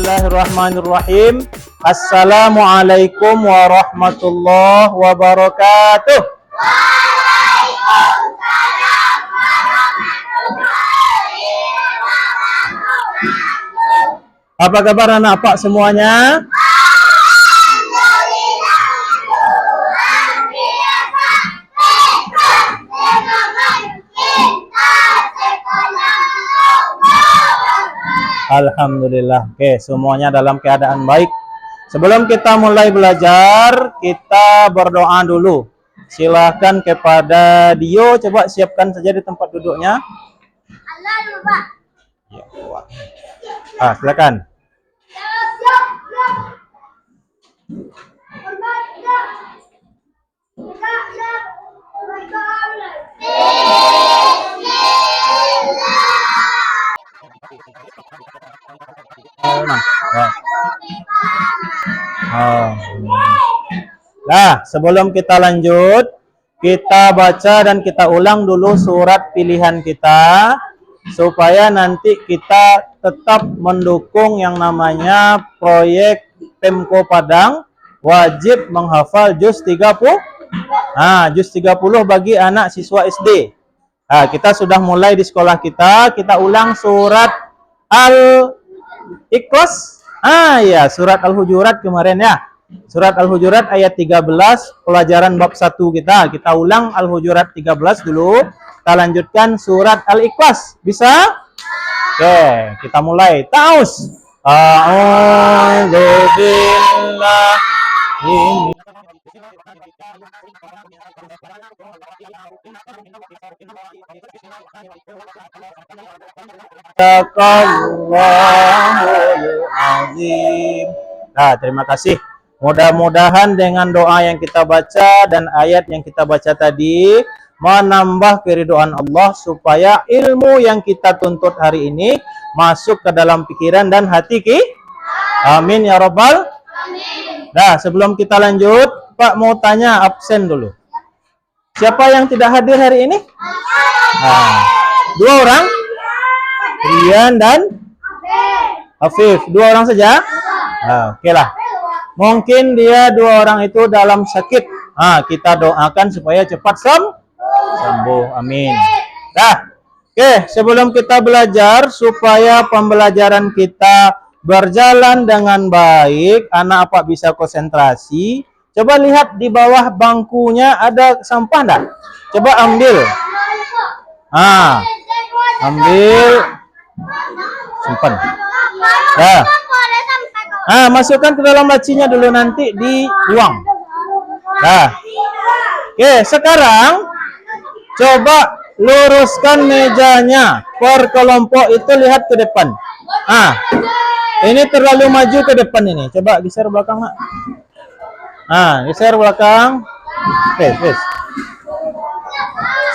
Bismillahirrahmanirrahim. Assalamualaikum warahmatullahi wabarakatuh. Apa kabar anak pak semuanya? Alhamdulillah. Oke, semuanya dalam keadaan baik. Sebelum kita mulai belajar, kita berdoa dulu. Silahkan kepada Dio, coba siapkan saja di tempat duduknya. Ya, silakan. Nah, sebelum kita lanjut, kita baca dan kita ulang dulu surat pilihan kita supaya nanti kita tetap mendukung yang namanya proyek Pemko Padang wajib menghafal juz 30. Juz 30 bagi anak siswa SD. Kita sudah mulai di sekolah kita ulang surat Al-Ikhlas. Ya, surat Al-Hujurat kemarin ya. Surat Al-Hujurat ayat 13, pelajaran bab 1 kita. Kita ulang Al-Hujurat 13 dulu. Kita lanjutkan surat Al-Ikhlas. Bisa? Oke, kita mulai. Taus. A'udzubillahi azim. Terima kasih. Mudah-mudahan dengan doa yang kita baca dan ayat yang kita baca tadi menambah keridhaan Allah supaya ilmu yang kita tuntut hari ini masuk ke dalam pikiran dan hati kita. Amin ya rabbal. Sebelum kita lanjut, Pak mau tanya absen dulu. Siapa yang tidak hadir hari ini? 2 orang. Rian dan Afif. 2 orang saja? Oke lah. Mungkin dia 2 orang itu dalam sakit. Kita doakan supaya cepat sembuh. Amin. Oke, sebelum kita belajar supaya pembelajaran kita berjalan dengan baik, anak apa bisa konsentrasi. Coba lihat di bawah bangkunya ada sampah enggak? Coba ambil. Ambil. Simpan. Masukkan ke dalam lacinya dulu, nanti dibuang. Oke, sekarang coba luruskan mejanya. Per kelompok itu lihat ke depan. Ini terlalu maju ke depan ini. Coba geser belakang, Mak. Geser belakang. Wes.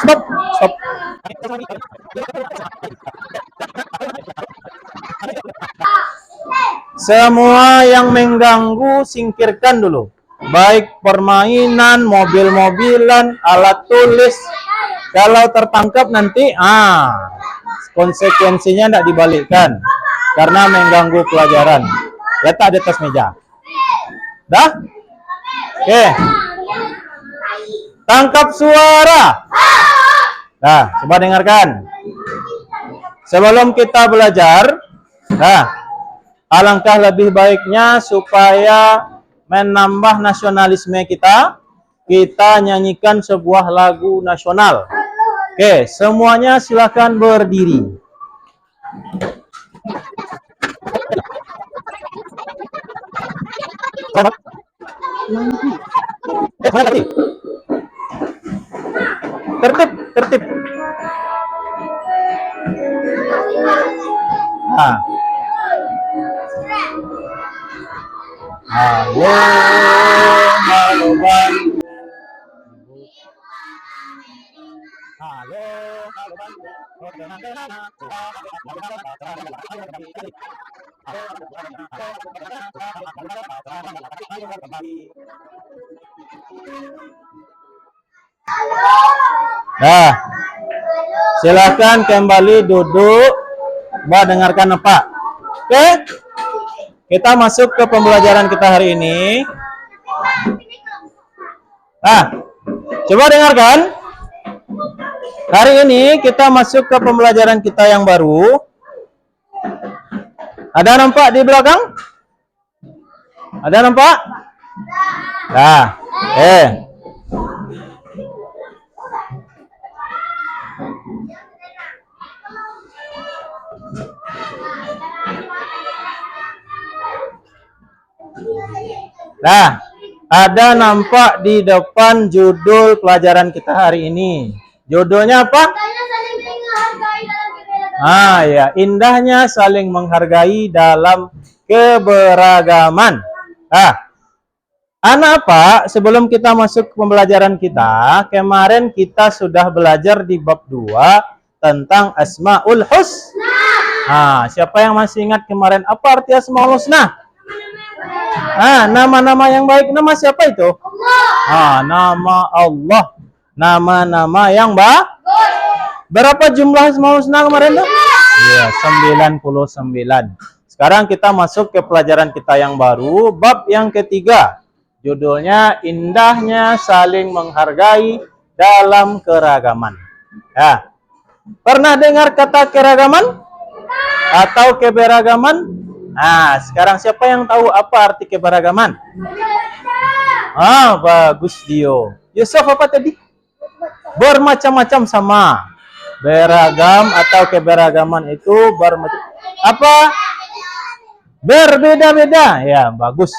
Stop. Semua yang mengganggu singkirkan dulu. Baik permainan, mobil-mobilan, alat tulis. Kalau tertangkap nanti konsekuensinya tidak dibalikkan karena mengganggu pelajaran. Letak di atas meja. Dah? Oke. Tangkap suara. Coba dengarkan. Sebelum kita belajar, alangkah lebih baiknya supaya menambah nasionalisme kita nyanyikan sebuah lagu nasional. Oke, semuanya silakan berdiri. Tertib. Halo Bandung. Silakan kembali duduk. Mbak dengarkan Pak. Oke? Kita masuk ke pembelajaran kita hari ini. Coba dengarkan. Hari ini kita masuk ke pembelajaran kita yang baru. Ada nampak di belakang? Ada nampak? Ada nampak di depan judul pelajaran kita hari ini. Judulnya apa? Ya, indahnya saling menghargai dalam keberagaman. Anak Pak, sebelum kita masuk ke pembelajaran kita, kemarin kita sudah belajar di bab 2 tentang Asmaul Husna. Siapa yang masih ingat kemarin apa arti Asmaul Husna? Nama-nama yang baik. Nama siapa itu? Nama Allah. Nama-nama yang bagus. Berapa jumlah Asmaul Husna kemarin tuh? Iya, 99. Sekarang kita masuk ke pelajaran kita yang baru, bab yang ketiga. Judulnya indahnya saling menghargai dalam keragaman. Pernah dengar kata keragaman? Atau keberagaman? Sekarang siapa yang tahu apa arti keberagaman? Bagus Dio. Yusuf apa tadi? Bermacam-macam sama. Beragam atau keberagaman itu bermacam. Apa? Berbeda-beda. Ya, bagus.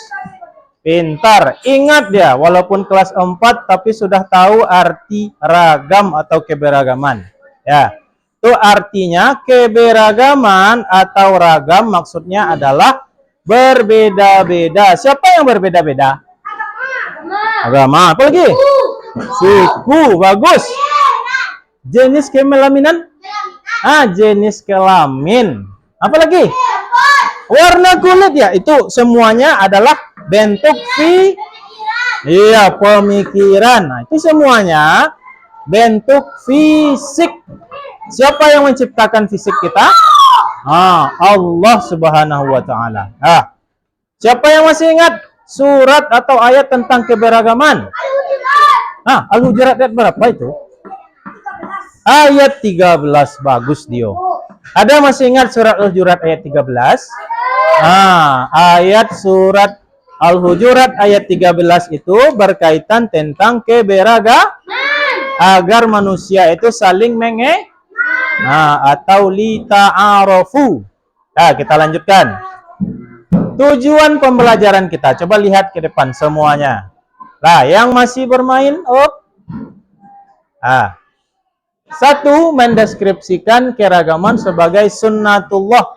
Pintar. Ingat dia, walaupun kelas 4 tapi sudah tahu arti ragam atau keberagaman. Ya. Itu artinya keberagaman atau ragam maksudnya adalah berbeda-beda. Siapa yang berbeda-beda? Agama. Apa lagi? Suku. Bagus. Jenis kelaminan? Jenis kelamin. Apa lagi? Warna kulit ya. Itu semuanya adalah bentuk pemikiran. Itu semuanya bentuk fisik. Siapa yang menciptakan fisik kita? Allah Subhanahu wa taala. Siapa yang masih ingat surat atau ayat tentang keberagaman? Al-Hujurat ayat berapa itu? Ayat 13. Bagus Dio. Ada masih ingat surat Al-Hujurat ayat 13? Ayat surat Al-Hujurat ayat 13 itu berkaitan tentang keberagaman agar manusia itu saling atau li ta'arofu. Kita lanjutkan. Tujuan pembelajaran kita. Coba lihat ke depan semuanya. Yang masih bermain, satu, mendeskripsikan keragaman sebagai sunnatullah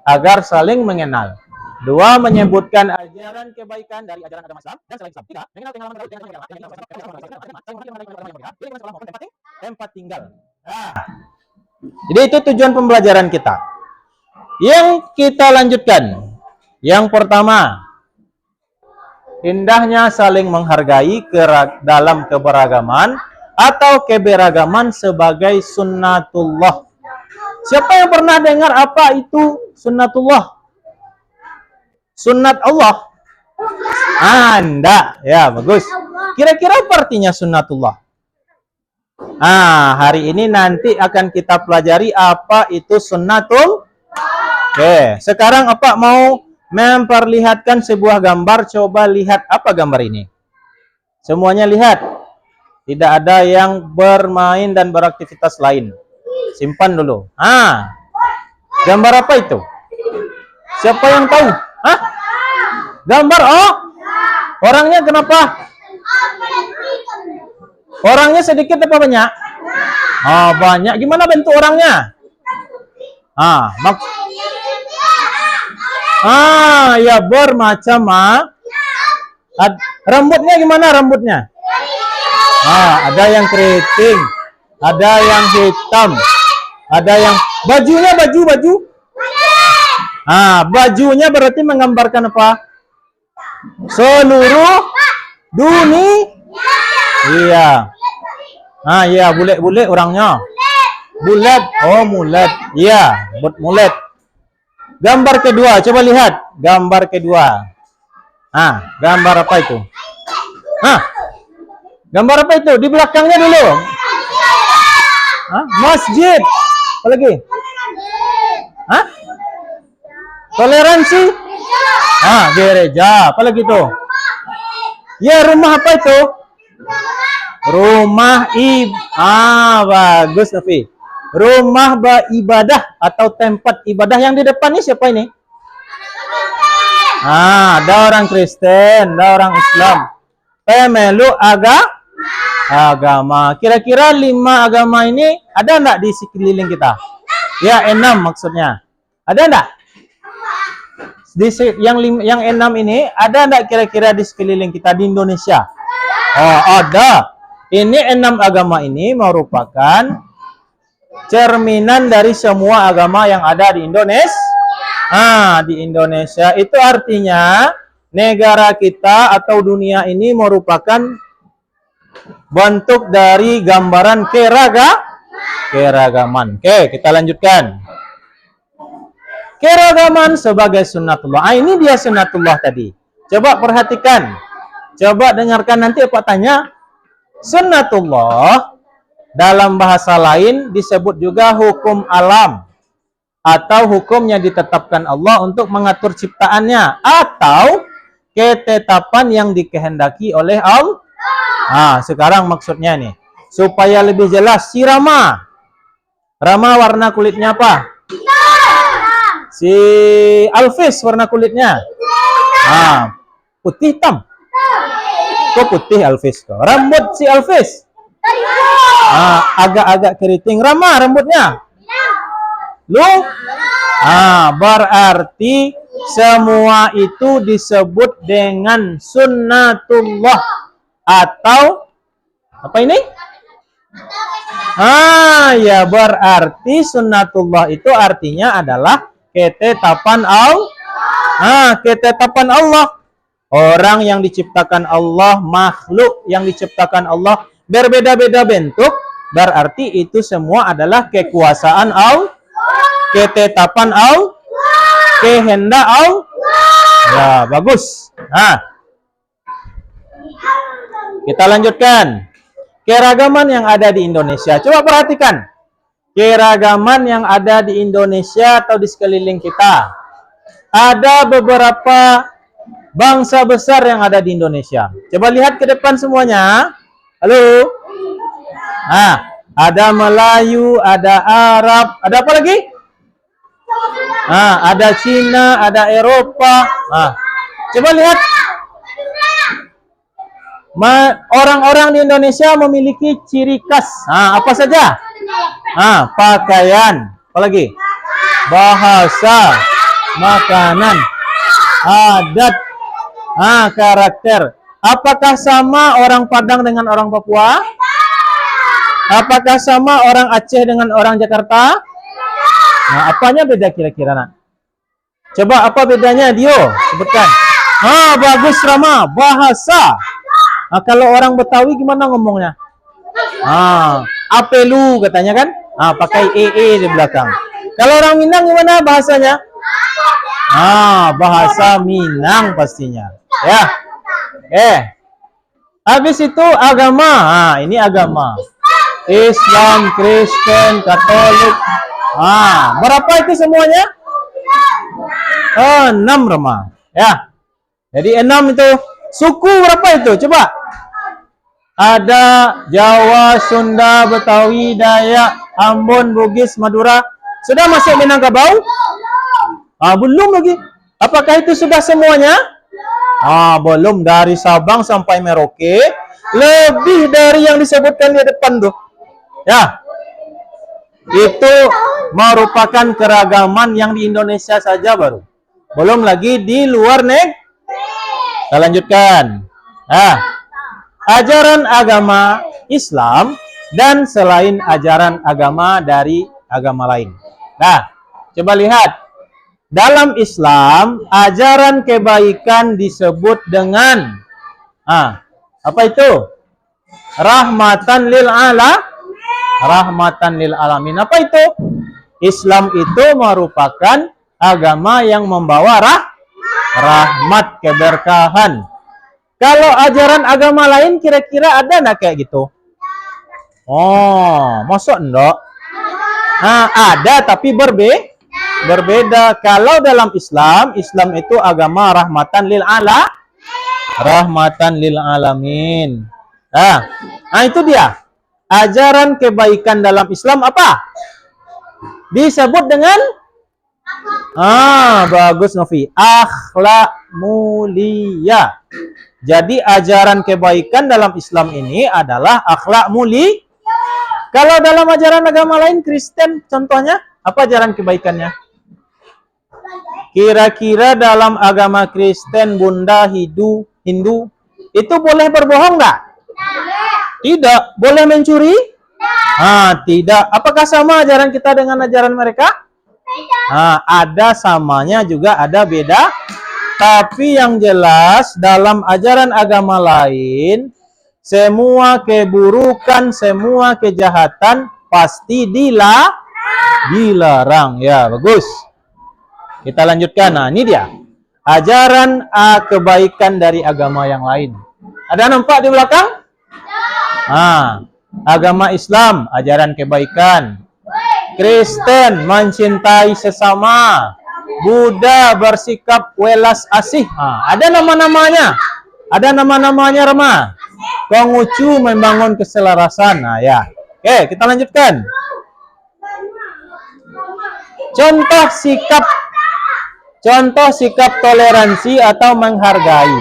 agar saling mengenal. 2, menyebutkan ajaran kebaikan dari ajaran agama Islam dan selain Islam. 3, mengenal tempat tinggal. Jadi itu tujuan pembelajaran kita. Yang kita lanjutkan. Yang pertama, indahnya saling menghargai dalam keberagaman atau keberagaman sebagai sunnatullah. Siapa yang pernah dengar apa itu sunnatullah? Sunnat Allah? Anda. Ya, bagus. Kira-kira apa artinya sunnatullah? Hari ini nanti akan kita pelajari apa itu sunnatul. Sekarang apa mau memperlihatkan sebuah gambar. Coba lihat apa gambar ini. Semuanya lihat. Tidak ada yang bermain dan beraktivitas lain. Simpan dulu. Gambar apa itu? Siapa yang tahu? Gambar, orangnya kenapa? Orangnya sedikit apa banyak? Banyak. Gimana bentuk orangnya? Ya bermacam. Rambutnya gimana rambutnya? Ada yang keriting, ada yang hitam, ada yang bajunya baju. Bajunya berarti menggambarkan apa? Seluruh dunia. Iya. Iya, bule-bule orangnya. Bulat. Mulat. Iya, mulet. Gambar kedua, coba lihat. Gambar kedua. Gambar apa itu? Gambar apa itu? Di belakangnya dulu. Masjid. Apa lagi? Toleransi. Gereja. Apa lagi itu? Ya, rumah apa itu? Rumah bagus, Nafi. Rumah ibadah atau tempat ibadah. Yang di depan ini siapa ini? Ada orang Kristen, ada orang Islam. Pemelu agama. Kira-kira 5 agama ini ada enggak di sekeliling kita? Ya, 6 maksudnya. Ada enggak? Yang 6 ini ada enggak kira-kira di sekeliling kita di Indonesia? Ada. Ini 6 agama ini merupakan cerminan dari semua agama yang ada di Indonesia. Di Indonesia itu artinya negara kita atau dunia ini merupakan bentuk dari gambaran keragaman. Oke, kita lanjutkan. Keragaman sebagai sunnatullah. Ini dia sunnatullah tadi. Coba perhatikan. Coba dengarkan nanti apa tanya. Sunnatullah dalam bahasa lain disebut juga hukum alam atau hukum yang ditetapkan Allah untuk mengatur ciptaannya atau ketetapan yang dikehendaki oleh Allah. Sekarang maksudnya nih supaya lebih jelas. Si Rama warna kulitnya apa? Si Alvis warna kulitnya putih hitam. Kok putih Alvis kok? Rambut si Alvis agak-agak keriting. Rama rambutnya berarti semua itu disebut dengan sunnatullah atau apa ini? Ya berarti sunnatullah itu artinya adalah ketetapan Allah. Ketetapan Allah. Orang yang diciptakan Allah, makhluk yang diciptakan Allah berbeda-beda bentuk, berarti itu semua adalah kekuasaan Allah, ketetapan Allah, kehendak Allah. Ya, bagus. Kita lanjutkan. Keragaman yang ada di Indonesia. Coba perhatikan. Keragaman yang ada di Indonesia atau di sekeliling kita. Ada beberapa bangsa besar yang ada di Indonesia. Coba lihat ke depan semuanya. Halo. Ada Melayu, ada Arab, ada apa lagi? Ada Cina, ada Eropa. Coba lihat. Orang-orang di Indonesia memiliki ciri khas. Apa saja? Pakaian, apa lagi? Bahasa, makanan, adat, karakter. Apakah sama orang Padang dengan orang Papua? Apakah sama orang Aceh dengan orang Jakarta? Apanya beda kira-kira, nak? Coba apa bedanya, Dio? Sebutkan. Bagus, Rama. Bahasa. Kalau orang Betawi gimana ngomongnya? Apelu katanya kan? Pakai ee di belakang. Kalau orang Minang gimana bahasanya? Bahasa Minang pastinya. Ya. Habis itu agama. Ini agama. Islam, Kristen, Katolik. Berapa itu semuanya? 6, Rama. Ya. Jadi 6 itu. Suku berapa itu? Coba. Ada Jawa, Sunda, Betawi, Dayak, Ambon, Bugis, Madura. Sudah masuk Minangkabau? Belum lagi. Apakah itu sudah semuanya? Belum. Dari Sabang sampai Merauke. Lebih dari yang disebutkan di depan tuh. Ya. Itu merupakan keragaman yang di Indonesia saja baru. Belum lagi di luar negeri. Kita lanjutkan. Ajaran agama Islam dan selain ajaran agama dari agama lain. Coba lihat. Dalam Islam, ajaran kebaikan disebut dengan apa itu? Rahmatan lil alamin. Apa itu? Islam itu merupakan agama yang membawa rahmat, keberkahan. Kalau ajaran agama lain kira-kira ada nggak kayak gitu? Oh, masuk enggak? Nah, ada tapi berbeda. Kalau dalam Islam, Islam itu agama rahmatan lil alamin. Nah, itu dia. Ajaran kebaikan dalam Islam apa? Disebut dengan bagus Novi. Akhlak mulia. Jadi ajaran kebaikan dalam Islam ini adalah akhlak mulia. Kalau dalam ajaran agama lain Kristen contohnya apa ajaran kebaikannya? Kira-kira dalam agama Kristen, Bunda, Hindu itu boleh berbohong nggak? Tidak. Boleh mencuri? Tidak. Apakah sama ajaran kita dengan ajaran mereka? Ada samanya juga ada beda. Tapi yang jelas dalam ajaran agama lain, semua keburukan, semua kejahatan pasti dilarang. Ya, bagus. Kita lanjutkan. Nah, ini dia. Ajaran kebaikan dari agama yang lain. Ada nampak di belakang? Agama Islam, ajaran kebaikan. Kristen, mencintai sesama. Buddha, bersikap welas asih. Ada nama-namanya. Ada nama-namanya, Rama. Konghucu, membangun keselarasan. Ya. Oke, kita lanjutkan. Contoh sikap toleransi atau menghargai.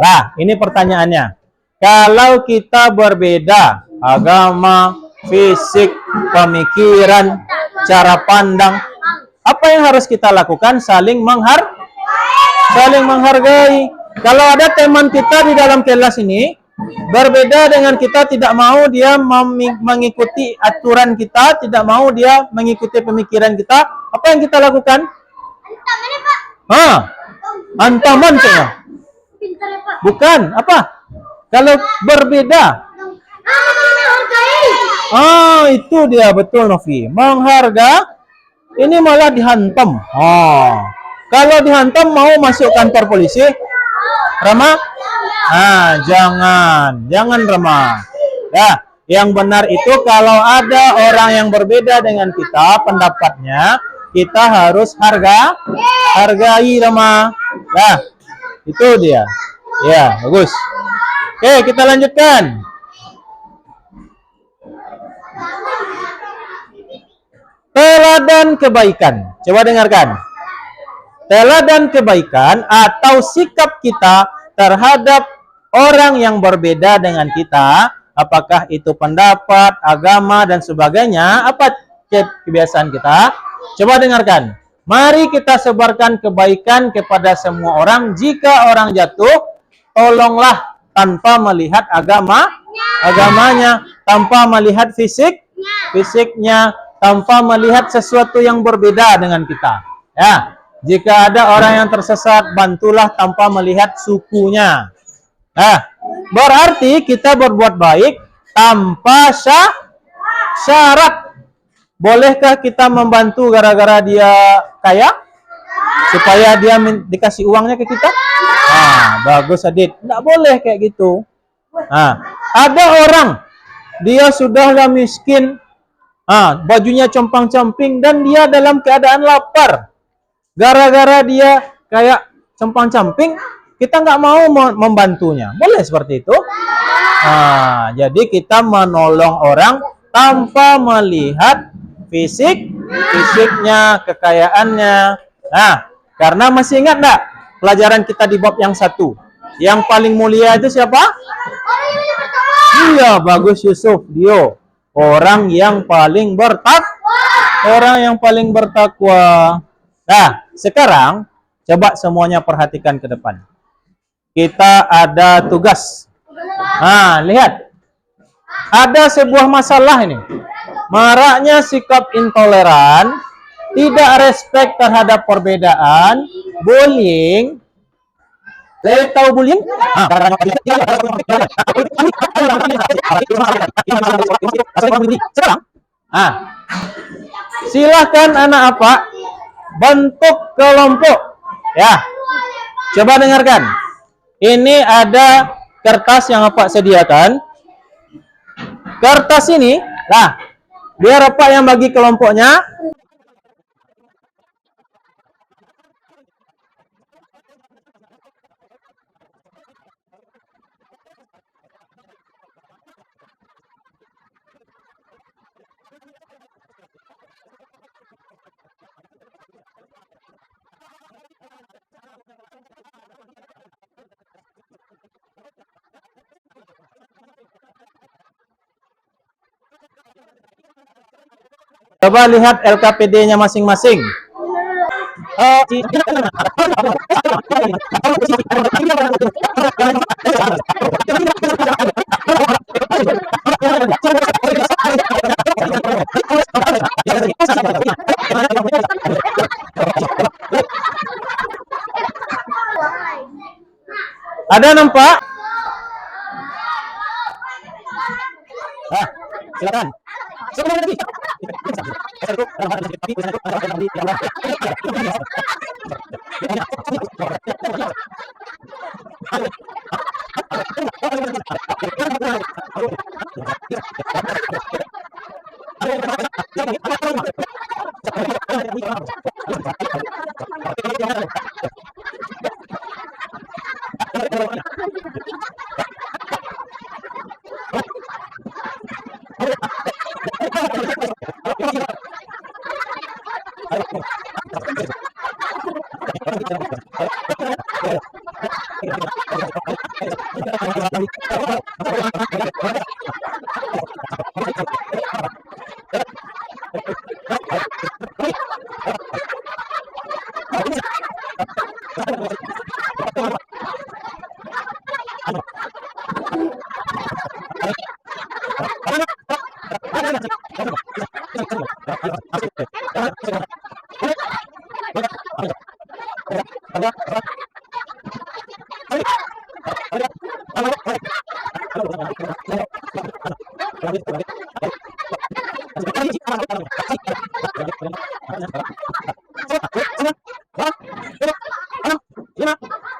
Nah, ini pertanyaannya. Kalau kita berbeda agama, fisik, pemikiran, cara pandang, apa yang harus kita lakukan? Saling menghargai. Kalau ada teman kita di dalam kelas ini berbeda dengan kita, tidak mau dia mengikuti aturan kita, tidak mau dia mengikuti pemikiran kita, apa yang kita lakukan? Antaman saya. Bukan, apa? Kalau berbeda. Itu dia betul Novi. Menghargai. Ini malah dihantam. Kalau dihantam mau masuk kantor polisi? Rama? Jangan Rama. Ya, yang benar itu kalau ada orang yang berbeda dengan kita pendapatnya, kita harus hargai Rama. Nah, itu dia. Ya, bagus. Oke, kita lanjutkan. Teladan kebaikan. Coba dengarkan. Teladan kebaikan atau sikap kita terhadap orang yang berbeda dengan kita, apakah itu pendapat, agama, dan sebagainya, apa kebiasaan kita? Coba dengarkan. Mari kita sebarkan kebaikan kepada semua orang. Jika orang jatuh, tolonglah tanpa melihat agamanya, tanpa melihat fisiknya, tanpa melihat sesuatu yang berbeda dengan kita. Ya, jika ada orang yang tersesat, bantulah tanpa melihat sukunya. Nah, berarti kita berbuat baik tanpa syarat. Bolehkah kita membantu gara-gara dia kaya? Supaya dia dikasih uangnya ke kita? Bagus Adit. Nggak boleh kayak gitu. Ada orang, dia sudahlah miskin, bajunya compang-camping, dan dia dalam keadaan lapar. Gara-gara dia kayak compang-camping, kita nggak mau membantunya. Boleh seperti itu? Jadi kita menolong orang tanpa melihat fisiknya, kekayaannya. Karena masih ingat nggak pelajaran kita di bab yang 1? Yang paling mulia itu siapa? Iya, bagus Yusuf. Dia orang yang paling bertakwa. Nah, sekarang coba semuanya perhatikan ke depan. Kita ada tugas. Lihat. Ada sebuah masalah ini. Maraknya sikap intoleran, tidak respect terhadap perbedaan, bullying. Tahu bullying? Sekarang, silakan anak apa? bentuk kelompok. Ya, coba dengarkan. Ini ada kertas yang Bapak sediakan. Kertas ini, nah, biar Bapak yang bagi kelompoknya. Coba lihat LKPD-nya masing-masing. Ada nampak? Silakan.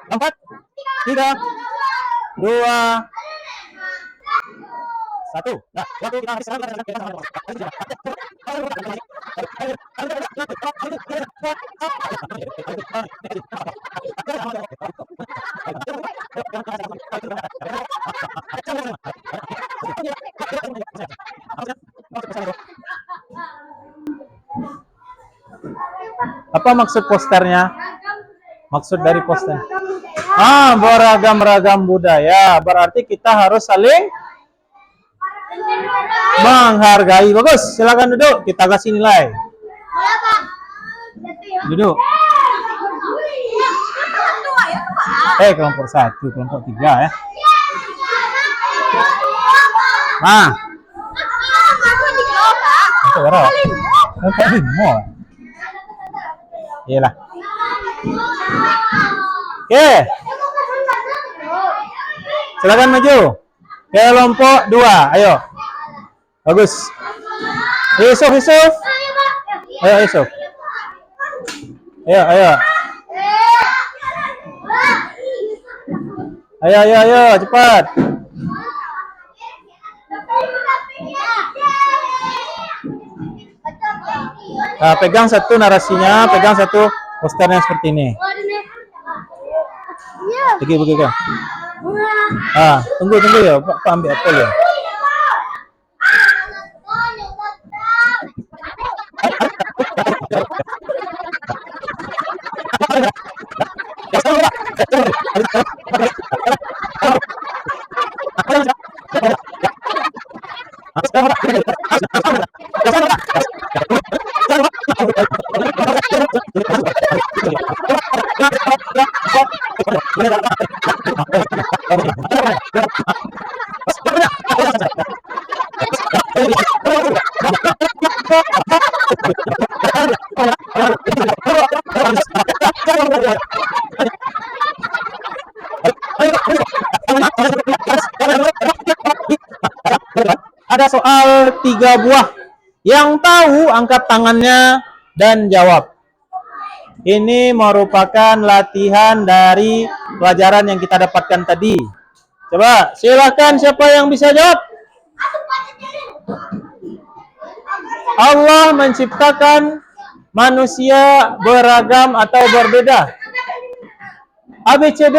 Empat, tiga, dua, satu. Nah, waktu kita habis apa maksud posternya? Maksud dari poster? Beragam-ragam budaya. Berarti kita harus saling menghargai. Bagus, silakan duduk. Kita kasih nilai. Duduk. Kelompok 1, kelompok 3 ya. Nah. Itu berapa? Kelompok 5. Iyalah. Oke. Silakan maju. Kelompok 2, ayo. Bagus. Yusuf. Ayo Yusuf. Ayo. Ayo, cepat. Nah, pegang satu narasinya, pegang satu posternya seperti ini. Pergi kan. Tunggu ya, Pak ambil apel ya. Ada soal 3 buah. Yang tahu angkat tangannya dan jawab. Ini merupakan latihan dari pelajaran yang kita dapatkan tadi. Coba, silakan siapa yang bisa jawab? Allah menciptakan manusia beragam atau berbeda. A, B, C, D?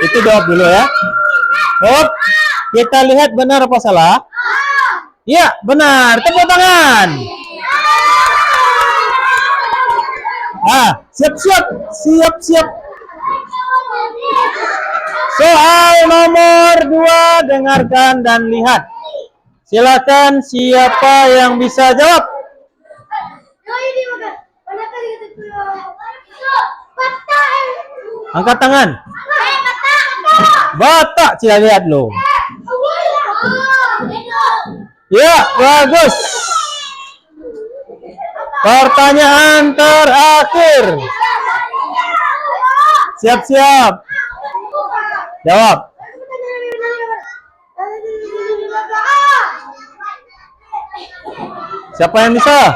Itu jawab dulu ya. Oh, kita lihat benar apa salah? Iya, benar. Tepuk tangan. Nah, siap-siap. Soal nomor 2, dengarkan dan lihat. Silakan siapa yang bisa jawab? Angkat tangan. Batak, sila lihat lo. Ya, bagus. Pertanyaan terakhir. Siap-siap. Jawab. Siapa yang bisa?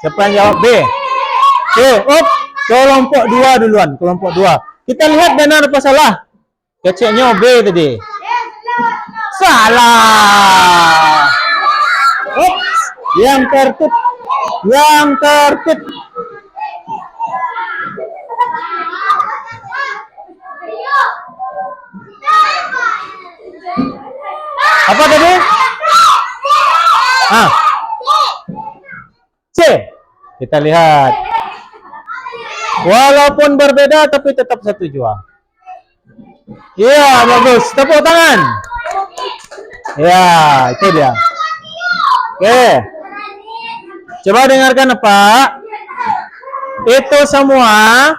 Siapa yang jawab? B. Kelompok 2 duluan. Kelompok 2. Kita lihat benar apa salah. Keceknya B tadi. Salah. Yang tertib. Apa tadi? C. Kita lihat. Walaupun berbeda tapi tetap satu jua. Iya, bagus. Tepuk tangan. Ya, itu dia. Oke. Coba dengarkan Pak. Itu semua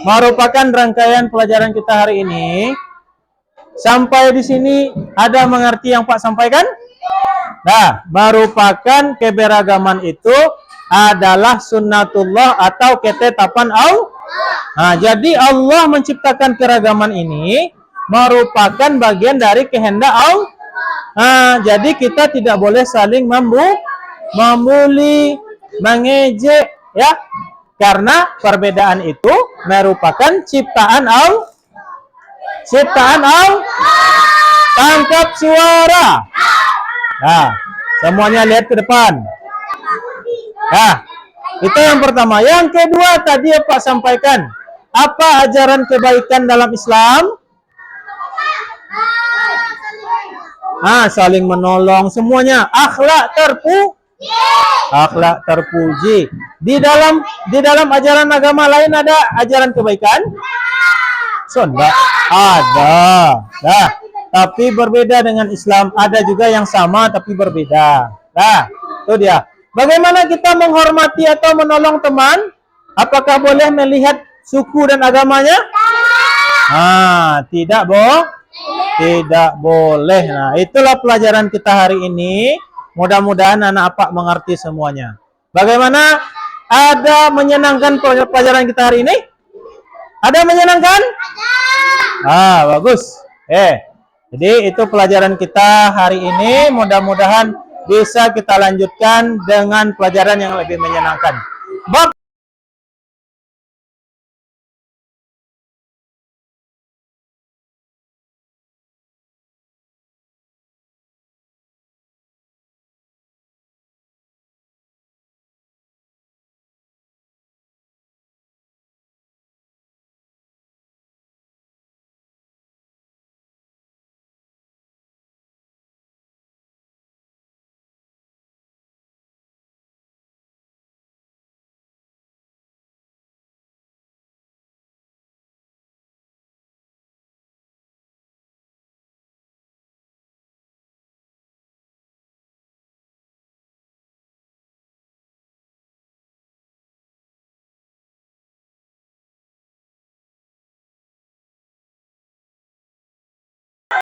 merupakan rangkaian pelajaran kita hari ini. Sampai di sini ada mengerti yang Pak sampaikan? Nah, merupakan keberagaman itu adalah sunnatullah atau ketetapan Allah. Nah, jadi Allah menciptakan keragaman ini merupakan bagian dari kehendak Allah. Nah, jadi kita tidak boleh saling membuli, mengejek, ya, karena perbedaan itu merupakan ciptaan Allah. Tangkap suara. Nah, semuanya lihat ke depan. Nah, itu yang pertama. Yang kedua tadi Pak sampaikan. Apa ajaran kebaikan dalam Islam? Saling menolong semuanya. Akhlak terpuji. Di dalam ajaran agama lain ada ajaran kebaikan? Tidak ada. Nah, tapi berbeda dengan Islam. Ada juga yang sama tapi berbeda. Nah, itu dia. Bagaimana kita menghormati atau menolong teman? Apakah boleh melihat suku dan agamanya? Tidak boleh. Nah, itulah pelajaran kita hari ini. Mudah-mudahan anak Pak mengerti semuanya. Bagaimana? Ada menyenangkan pelajaran kita hari ini? Ada menyenangkan? Bagus. Jadi itu pelajaran kita hari ini. Mudah-mudahan bisa kita lanjutkan dengan pelajaran yang lebih menyenangkan. Bab